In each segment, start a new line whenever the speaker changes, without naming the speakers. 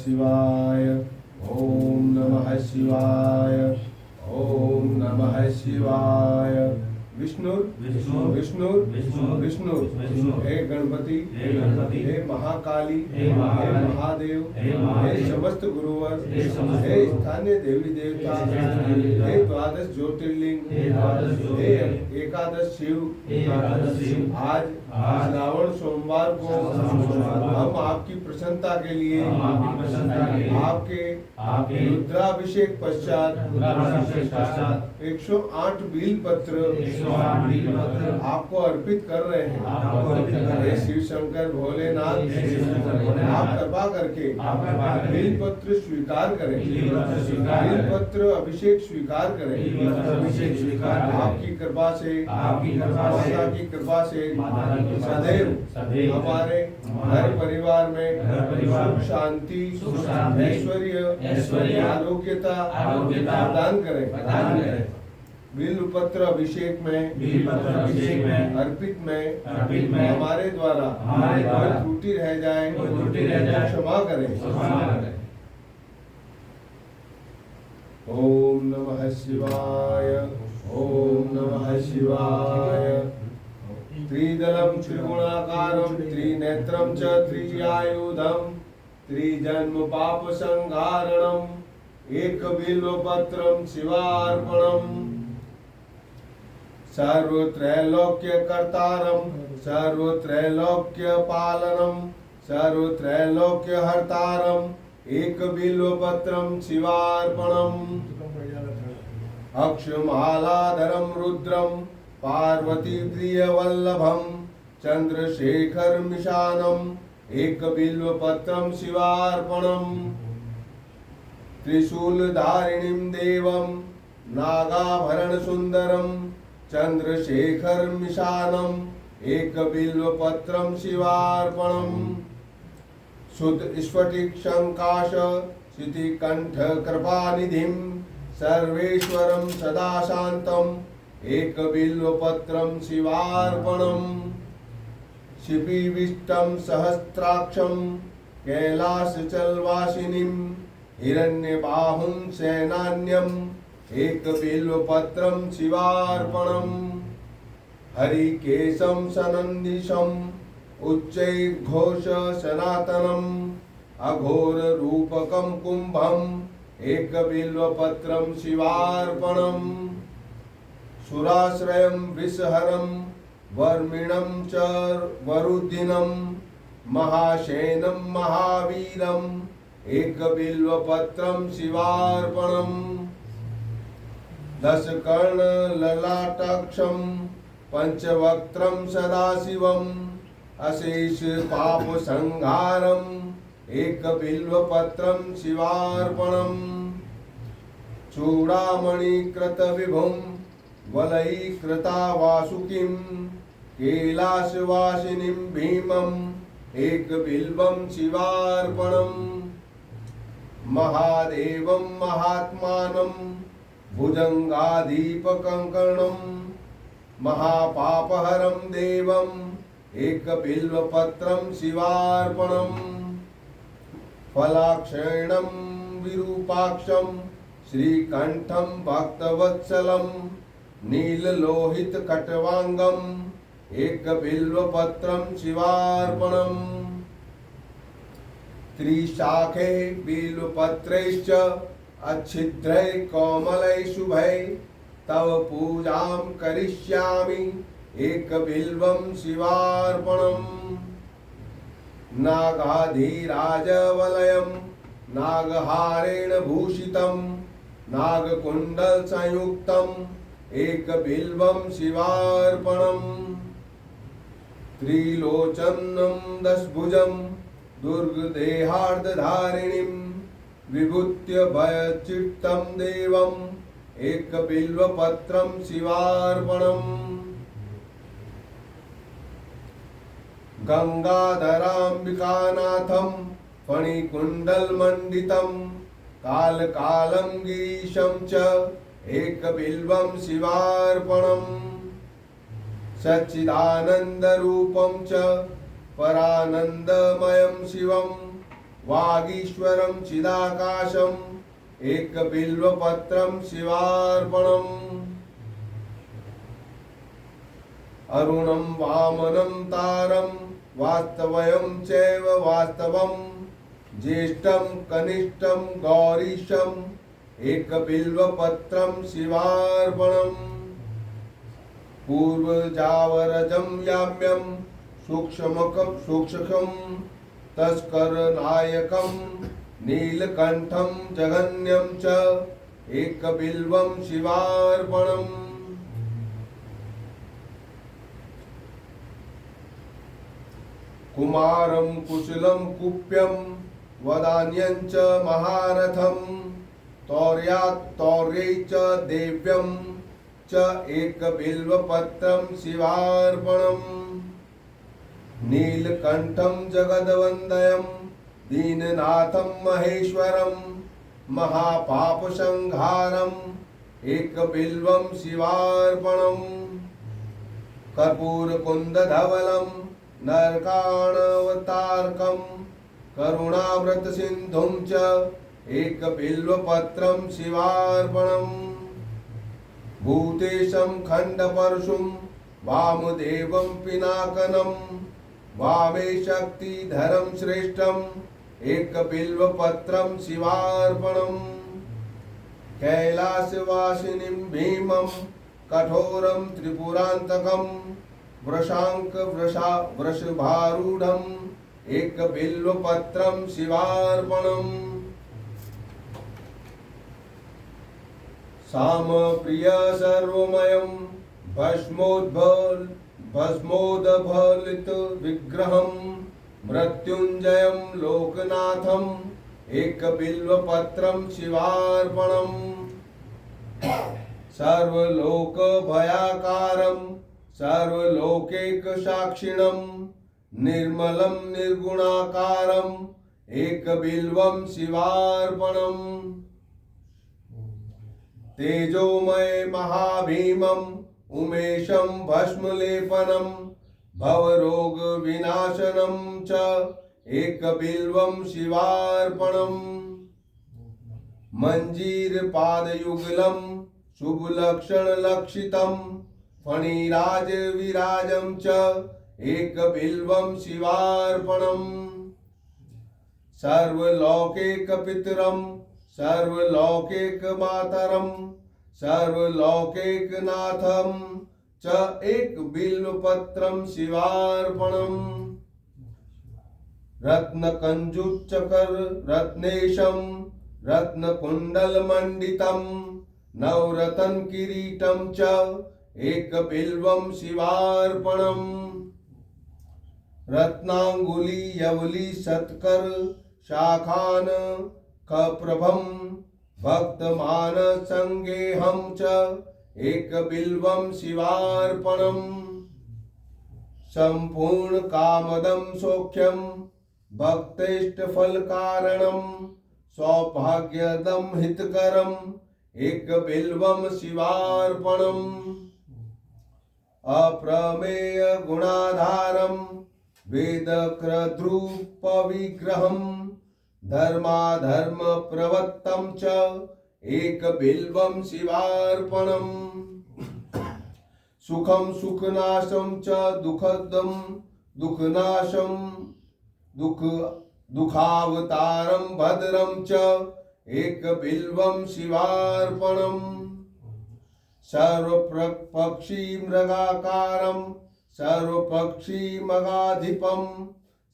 शिवाय ओम नमः शिवाय ओम नमः शिवाय। विष्णु विष्णु विष्णु विष्णु हे गणपति हे महाकाली हे महादेव हे समस्त गुरुवर हे स्थानीय देवी देवता हे द्वादश ज्योतिर्लिंग हे एकादश शिव। आज श्रावण सोमवार को हम आपकी प्रसन्नता के लिए आपके रुद्राभिषेक पश्चात 108 बील पत्र आपको अर्पित कर रहे हैं। हे शिव शंकर भोलेनाथ, आप कृपा करके बील पत्र स्वीकार करें, बील पत्र अभिषेक स्वीकार करें। आपकी कृपा से, माता की कृपा से सदैव हमारे घर परिवार में सुख शांति ऐश्वर्य आरोग्यता प्रदान करें। बिल्व पत्र अभिषेक में अर्पित में हमारे द्वारा कोई त्रुटि रह जाए क्षमा करें। ओम नमः शिवाय ओम नमः शिवाय। त्रिदलं त्रिगुणाकारं त्रिनेत्रं च त्रियायुधं त्रिजन्म पाप संहारणम् एकबिल्वपत्रं शिवार्पणम्। सर्वत्रैलोक्यकर्तारं सर्वत्रैलोक्यपालनं सर्वत्रैलोक्यहर्तारम् एकबिल्वपत्रं शिवार्पणम्। अक्षमालाधरं रुद्रं पार्वती प्रियवल्लभं चंद्रशेखरमिशानम् एकबिल्वपत्रं शिवार्पणम्। त्रिशूलधारिणीं देवं नागाभरणसुन्दरं चंद्रशेखरमिशानम् एकबिल्वपत्रं शिवार्पणम्। शुद्धस्फटिकशङ्काश शितिकण्ठकृपानिधिं सर्वेश्वरं सदा शान्तम् एकबिल्वपत्रं शिवार्पणम्। शिपिविष्टं सहस्राक्षं कैलासचलवासिनीं हिरण्यबाहुं सेनान्यम् एकबिल्वपत्रं शिवार्पणम्। हरिकेशं सनन्दिशम् उच्चैर्घोष सनातनम् अघोररूपकं कुम्भम् एकबिल्वपत्रं शिवार्पणम्। सुराश्रयं वृषहरं वर्मिणं च वरुदिनं महाशेनं महावीरम् एकबिल्वपत्रं शिवार्पणम्। दशकर्णललाटाक्षं पंचवक्त्रं सदाशिवम् अशेष पापसंहारम् एकबिल्वपत्रं शिवार्पणम्। चूड़ामणिकृतविभुं वलयीकृता वासुकीं कैलासवासिनीं भीमम् एकबिल्वं शिवार्पणम्। महादेवं महात्मानं भुजंगादीपकंकणं महापापहरं देवम् एकबिल्वपत्रं शिवार्पणम्। फलाक्षयणं विरूपाक्षं श्रीकण्ठं भक्तवत्सलं नीललोहितकटवाङ्गम् एकबिल्वपत्रं शिवार्पणम्। त्रिशाखे बिल्वपत्रैश्च अच्छिद्रै कोमलै शुभै तव पूजां करिष्यामि एकबिल्वं शिवार्पणम्। नागाधिराजवलयं नागहारेण भूषितं नागकुण्डलसंयुक्तम् एकबिल्वं शिवार्पणम्। त्रिलोचनं दशभुजं दुर्गदेहार्धधारिणीं विभूत्यभयचित्तं देवम् एकबिल्वपत्रं शिवार्पणम्। गंगाधराम्बिकानाथं फणिकुण्डलमण्डितं कालकालं गिरीशं च एकबिल्वं शिवार्पणम्। सच्चिदानन्दरूपं च परानन्दमयं शिवम् वागीश्वरं चिदाकाशम् एकबिल्वपत्रं शिवार्पणम् अरुणं वामनं तारं वास्तवयं चैव वास्तवम् ज्येष्ठं कनिष्ठं गौरीशम् एकबिल्वपत्रं शिवार्पणम् पूर्वजावरजं याम्यं सूक्ष्मं तस्करनायकं नीलकण्ठं जघन्यं च एकबिल्वं शिवार्पणम् कुमारं कुशलं कुप्यं वदान्यं च महारथं तौर्ये च देव्यं च एकबिल्वपत्रं शिवार्पणम् नीलकण्ठं जगद्वन्द्यं दीननाथं महेश्वरं महापापसंहारम् एकबिल्वं शिवार्पणम् कर्पूरकुन्दधवलं नरकाणवतारकं करुणाव्रतसिन्धुं च एकबिल्वपत्रं शिवार्पणम् भूतेशं खण्डपरशुं वामदेवं पिनाकनं वामे शक्तिधरं श्रेष्ठं एकबिल्वपत्रं शिवार्पणम् कैलासवासिनीं भीमं कठोरं त्रिपुरान्तकं वृषभारूढम् एकबिल्वपत्रं शिवार्पणम् सामप्रिय सर्वमयं भस्मोद्भलित विग्रहं मृत्युञ्जयं लोकनाथम् एकबिल्वपत्रं शिवार्पणम् सर्वलोकभयाकारं सर्वलोकैकसाक्षिणं निर्मलं निर्गुणाकारं एकबिल्वं शिवार्पणम् तेजोमय महाभीमं उमेशं भस्मलेपनं भवरोग विनाशनं च एकबिल्वं शिवार्पणम् मञ्जीरपादयुगलं शुभलक्षणलक्षितं फणिराजविराजं च एकबिल्वं शिवार्पणम् सर्वलौकिकपितरं सर्वलौकिकमातरं सर्वलौकिकनाथं च एकबिल्वपत्रं शिवार्पणम् रत्नकञ्जुच्चकर रत्नेशं रत्नकुण्डलमण्डितं नवरत्नकिरीटं च एकबिल्वं शिवार्पणम् रत्नाङ्गुलीयवली सत्कर शाखान कप्रभं भक्तमानसंगेहं च एकबिल्वं शिवार्पणम् सम्पूर्णकामदं सौख्यं भक्तेष्टफलकारणं सौभाग्यदं हितकरम् एकबिल्वं शिवार्पणम् अप्रमेय गुणाधारं वेदक्रद्रूपविग्रहं धर्माधर्म प्रवत्तं च एकबिल्वं शिवार्पणम् सुखं सुखनाशं च दुःखदं दुःखनाशं दुःखावतारं भद्रं च एकबिल्वं शिवार्पणम् सर्वपक्षी मृगाकारं सर्वपक्षी मृगाधिपं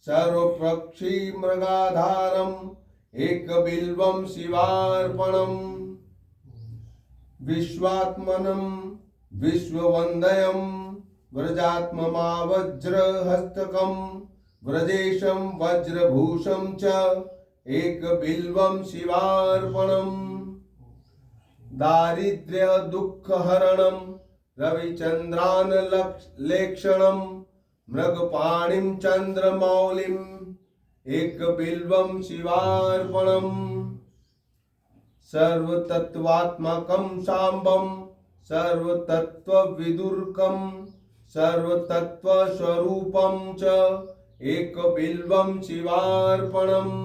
सर्वपक्षी मृगाधारम् एकबिल्वं शिवार्पणम् विश्वात्मनं विश्ववन्दयं व्रजात्ममा वज्रहस्तकं व्रजेशं वज्रभूषं च एकबिल्वं शिवार्पणम् दारिद्र्य दुःखहरणं रविचन्द्रानलेक्षणं मृगपाणिं चन्द्रमौलिम् एकबिल्वं शिवार्पणम् सर्वतत्त्वात्मकं साम्बं सर्वतत्त्वविदुर्कं सर्वतत्त्वस्वरूपं च एकबिल्वं शिवार्पणम्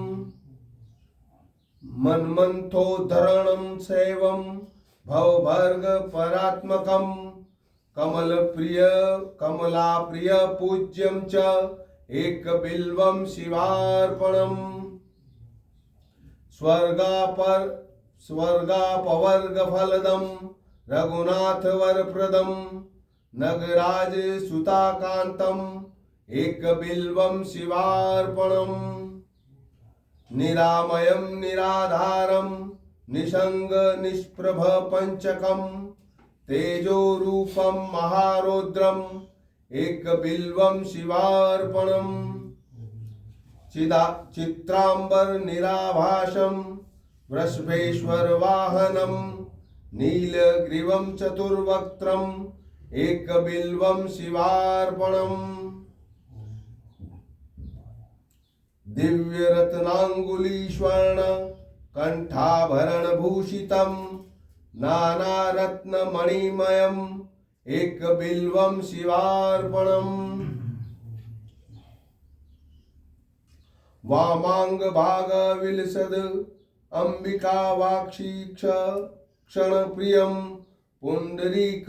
मन्मथोद्धरणं सेवं भवभर्ग परात्मकं कमलाप्रिय पूज्यं च एकबिल्वं शिवार्पणम् स्वर्गापवर्गफलदं रघुनाथवरप्रदं नगराज सुताकान्तम् एकबिल्वं शिवार्पणम् निरामयं निराधारं निसंग निष्प्रभ पंचकं तेजोरूपं महारौद्रम् एकबिल्वं शिवार्पणम् चित्रांबर निराभासं वृषभेश्वर वाहनं नीलग्रीवं चतुर्वक्त्रम् एकबिल्वं शिवार्पणम् दिव्यरत्नांगुली स्वर्ण कंठाभरणभूषितं नानारत्नमणिमयम् एकबिल्वं शिवार्पणम् वामांगभागविलसद् अंबिका वाक्षीक्ष क्षणप्रियं पुंडरीक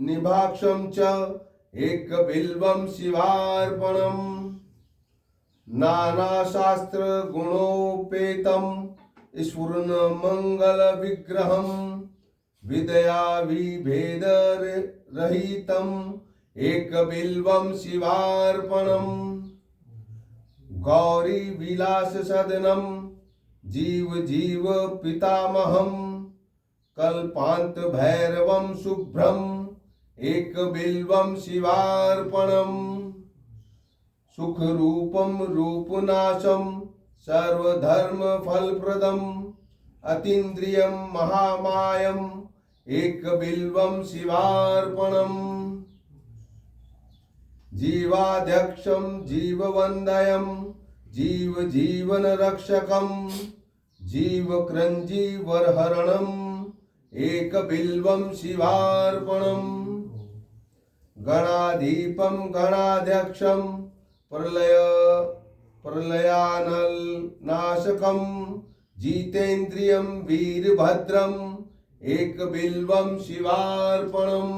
निभाक्षं च एकबिल्वं शिवार्पणम् नानाशास्त्र गुणोपेतं स्फुरन्मंगल विग्रहं विदया विभेद रहितं एकबिल्वं शिवार्पणम् गौरी विलास सदनं जीव पितामहं कल्पांत भैरवं शुभ्रम् एकबिल्वं शिवार्पणम् सुख रूपम रूपनाशम सर्वधर्म फलप्रदम अतीन्द्रियम महामायम एकबिल्वं शिवार्पणम् जीवाध्यक्षं जीववन्दयं जीवन रक्षकं जीवक्रञ्जीवरहरणम् एकबिल्वं शिवार्पणम् गणाधीपं गणाध्यक्षं प्रलयानलनाशकं जितेन्द्रियं वीरभद्रम् एकबिल्वं शिवार्पणम्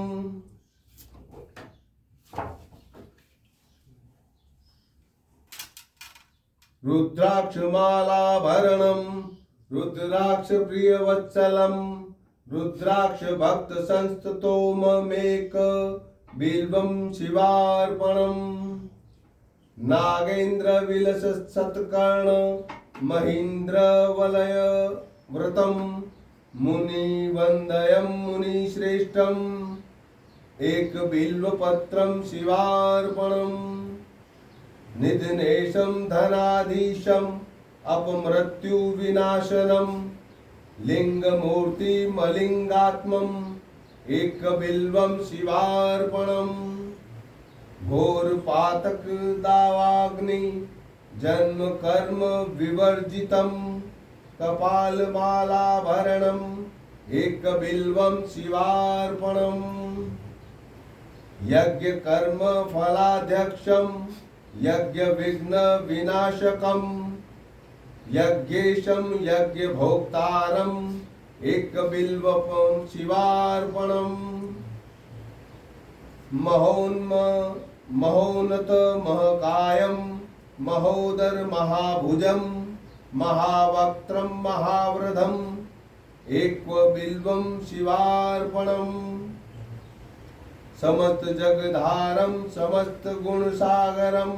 रुद्राक्षमालाभरणं रुद्राक्षप्रियवत्सलं रुद्राक्षभक्तसंस्ततोममेकबिल्वं शिवार्पणम् नागेन्द्रविलसत्कर्ण महीन्द्रवलय व्रतं मुनिवन्दयं मुनिश्रेष्ठम् एकबिल्वपत्रं शिवार्पणम् निधनेशं धनाधीशम् अपमृत्युविनाशनं लिङ्गमूर्तिमलिङ्गात्मम् एकबिल्वं शिवार्पणम् घोरपातक दावाग्नि जन्म कर्म विवर्जितं कपालमालाभरणम् एकबिल्वं शिवार्पणम् यज्ञ कर्म फलाध्यक्षं यज्ञ विघ्न विनाशकं यज्ञेशं यज्ञ भोक्तारम् एकबिल्वं शिवार्पणम् महोन्नत महकायं महोदर महाभुजं महावक्त्रं महावृधम् एकबिल्वं शिवार्पणम् समस्त जगधारं समस्त गुणसागरं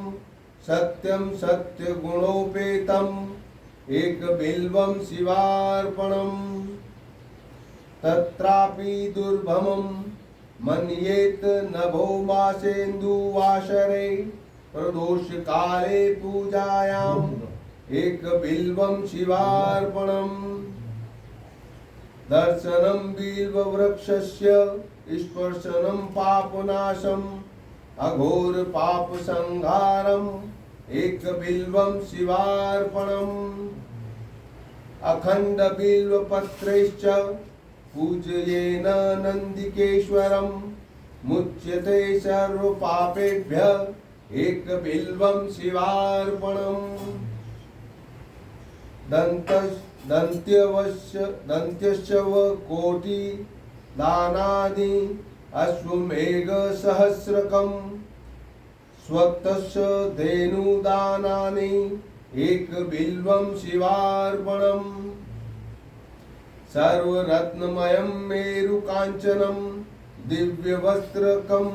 सत्यं सत्यगुणोपेतम् एकबिल्वं शिवार्पणम् तत्रापि दुर्भमं मन्येत नभो मासेन्दुवासरे प्रदोषकाले पूजायाम् एकबिल्वं शिवार्पणम् दर्शनं बिल्ववृक्षस्य स्पर्शनं पापनाशम् अघोर पापसंहारम् एकबिल्वं शिवार्पणम् अखंड बिल्वपत्रैश्च पूजयेन नन्दिकेश्वरं मुच्यते सर्वपापेभ्यः एकबिल्वं शिवार्पणम् दन्त्यस्य व कोटि दानानि अश्वमेघ सहस्रकम् स्वतस्य धेनुदानानि एकबिल्वं शिवार्पणम् सर्वरत्नमयं मेरुकाञ्चनं दिव्यवस्त्रकं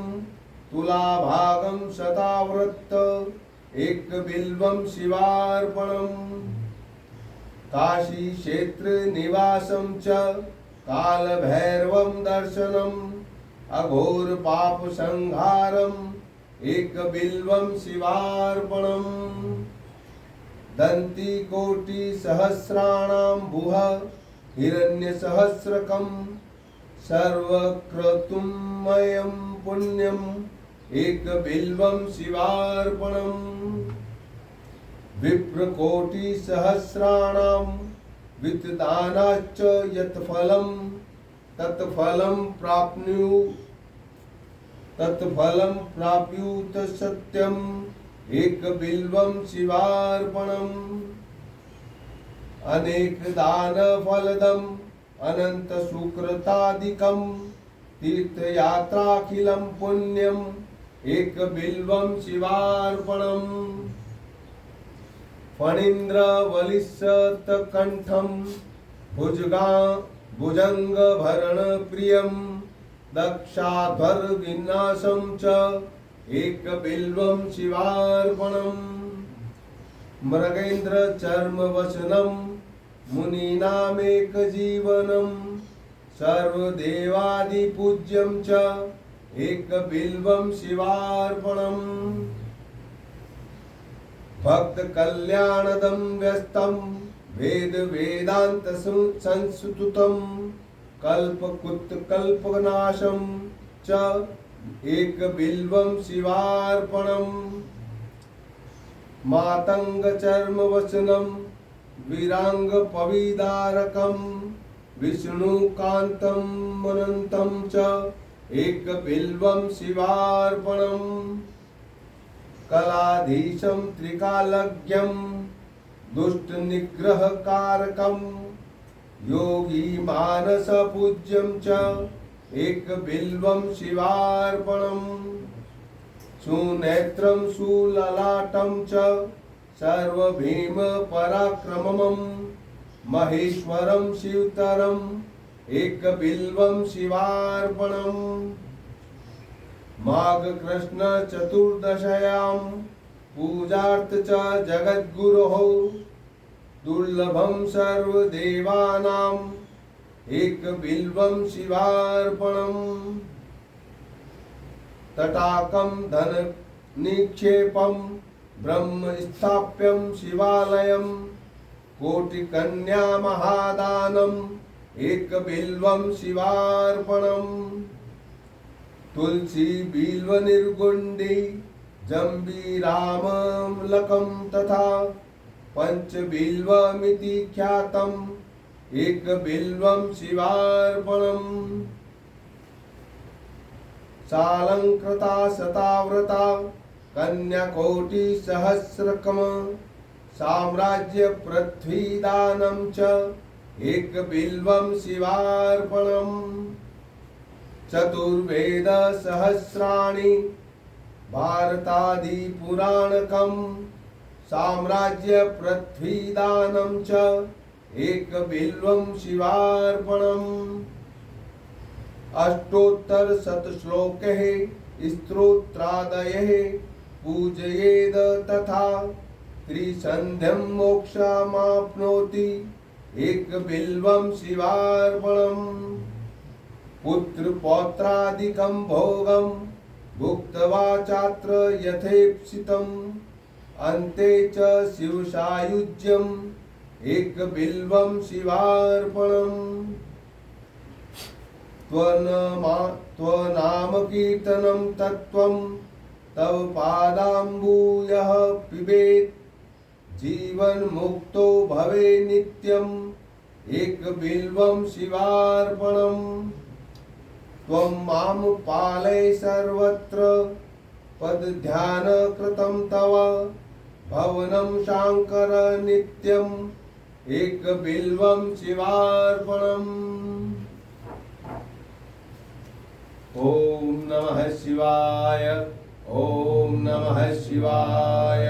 तुलाभागं शतावृत्त एकबिल्वं शिवार्पणम् काशीक्षेत्रनिवासं च कालभैरवं दर्शनम् अघोरपापसंहारम् एकबिल्वं शिवार्पणम् दन्तिकोटिसहस्राणां भुः हिरण्यसहस्रकं सर्वक्रतुमयं पुण्यम् एकबिल्वं शिवार्पणम् विप्रकोटिसहस्राणां वित्तदानाच्च यत्फलं तत्फलं प्राप्युत सत्यम् एकबिल्वं शिवार्पणम् अनेकदानफलदम् अनन्तसुकृतादिकं तीर्थयात्राखिलं पुण्यम् एकबिल्वं शिवार्पणम् फणीन्द्रवलिशतकण्ठं भुजङ्गभरणप्रियं दक्षाध्वरविन्यासं च एकबिल्वं शिवार्पणम् मृगेन्द्रचर्मवसनं मुनीनामेकजीवनं सर्वदेवादिपूज्यं च एकबिल्वं शिवार्पणम् भक्तकल्याणदं व्यस्तं वेदान्त संस्तुतं कल्पकुत्कल्पनाशं च एकबिल्वं शिवार्पणम् मातङ्गचर्मवसनं विराङ्गपविदारकं विष्णुकान्तं अनन्तं च एकबिल्वं शिवार्पणम् कलाधीशं त्रिकालज्ञं दुष्टनिग्रहकारकं योगीमानसपूज्यं च एकबिल्वं शिवार्पणम् सुनेत्रं सुललाटं च सर्वभीमपराक्रमं महेश्वरं शिवतरम् एकबिल्वं शिवार्पणम् माघकृष्ण चतुर्दश्यां पूजार्थ च जगद्गुरोः दुर्लभं सर्वदेवानाम् एकबिल्वं शिवार्पणम् तटाकं धननिक्षेपं ब्रह्मस्थाप्यं शिवालयं कोटिकन्यामहादानम् एकबिल्वं शिवार्पणम् तुलसी बिल्वनिर्गुण्डी जम्बीरामलकं तथा पंचबिल्वमिति ख्यातम् एकबिल्वं शिवार्पणम् सालंकृता शताव्रता कन्याकोटिसहस्रकम् साम्राज्य पृथ्वीदानं च एकबिल्वं शिवार्पणम् चतुर्वेद सहस्राणि भारतादि पुराणकं साम्राज्य पृथ्वीदानं च एकबिल्वं शिवार्पणम् अष्टोत्तर शतश्लोकैः स्तोत्रादयैः पूजयेद तथा त्रिसन्ध्यं मोक्षमाप्नोति एकबिल्वं शिवार्पणम् पुत्र पौत्रादिकं भोगं भुक्त्वा चात्र यथेप्सितम् अन्ते च शिवसायुज्यम् एकबिल्वं शिवार्पणम् त्वनामकीर्तनं तत्त्वं तव पादाम्बूयः पिबेत् जीवन्मुक्तो भवे नित्यम् एकबिल्वं शिवार्पणम् त्वं मां पालय सर्वत्र पदध्यानकृतं तव भवनं शाङ्कर नित्यम् एक बिल्वं शिवार्पणम्। ओम नमः शिवाय, ओम नमः शिवाय,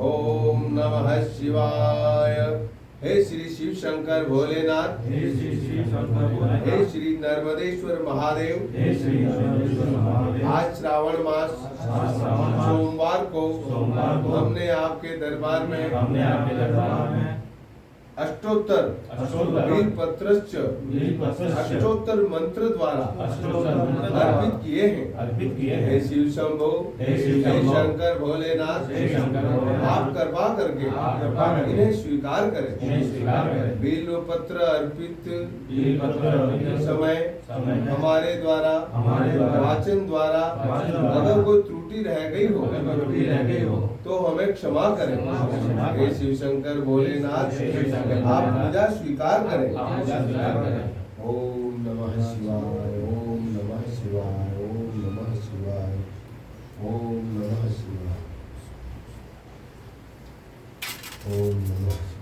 ओम नमः शिवाय। हे श्री शिव शंकर भोलेनाथ,
हे श्री शिव शंकर भोलेनाथ,
हे श्री नर्मदेश्वर महादेव,
हे श्री नर्मदेश्वर महादेव।
आज श्रावण मास सोमवार को हमने आपके दरबार में अष्टोत्तर बीजपत्रश्च अष्टोत्तर मंत्र द्वारा अर्पित किए हैं। हे शिव शंभो, हे शंकर भोलेनाथ, आप कृपा करके इन्हें स्वीकार करें। बिल्व पत्र अर्पित समय हमारे द्वारा वाचन द्वारा अगर कोई त्रुटि रह गई हो तो हमें क्षमा करें। हे शिव शंकर भोलेनाथ, आप पूजा स्वीकार करें। ओम नमः शिवाय, ओम नमः शिवाय, ओम नमः शिवाय, ओम नमः शिवाय, ओम नमः शिवाय।